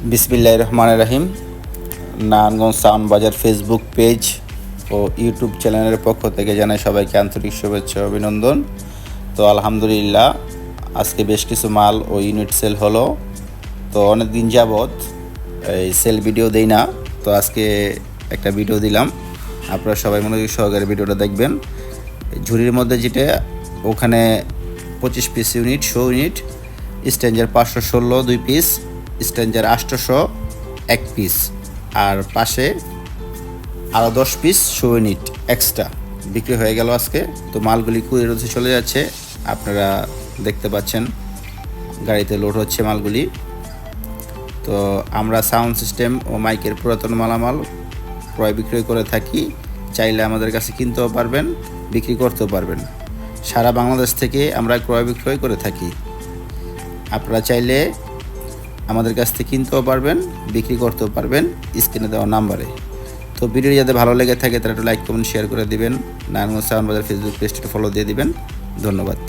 বিসমিল্লাহির রহমানির রহিম। নারায়ণগঞ্জ সাউন্ড বাজার ফেসবুক পেজ ও ইউটিউব চ্যানেলের পক্ষ থেকে জানাই সবাইকে আন্তরিক শুভেচ্ছা ও অভিনন্দন। তো আলহামদুলিল্লাহ, আজকে বেশ কিছু মাল ও ইউনিট সেল হলো। তো অনেক দিন যাবৎ এই সেল ভিডিও দেই না, তো আজকে একটা ভিডিও দিলাম। আপনারা সবাই মনোযোগ সহকারে ভিডিওটা দেখবেন। ঝুড়ির মধ্যে যেটা, ওখানে 25 piece unit, 100 unit, standard 516 2 piece, standard 800 1 piece, আর পাশে আরও 10 পিস 100 ইউনিট এক্সট্রা বিক্রি হয়ে গেল আজকে। তো মালগুলি কুরিয়ার হচ্ছে চলে যাচ্ছে, আপনারা দেখতে পাচ্ছেন গাড়িতে লোড হচ্ছে মালগুলি। তো আমরা সাউন্ড সিস্টেম ও মাইকের পুরাতন মালামাল ক্রয় বিক্রয় করে থাকি। চাইলে আমাদের কাছে কিনতেও পারবেন, বিক্রি করতেও পারবেন। সারা বাংলাদেশ থেকে আমরা ক্রয় বিক্রয় করে থাকি। আপনারা চাইলে আমাদের কাছ থেকে কিনতেও পারবেন, বিক্রি করতেও পারবেন স্ক্রিনে দেওয়া নাম্বারে। তো ভিডিও যাতে ভালো লেগে থাকে তারা একটু লাইক কমেন্ট শেয়ার করে দিবেন। নারায়ণগঞ্জ সাউন্ড বাজার ফেসবুক পেজটা ফলো দিয়ে দিবেন। ধন্যবাদ।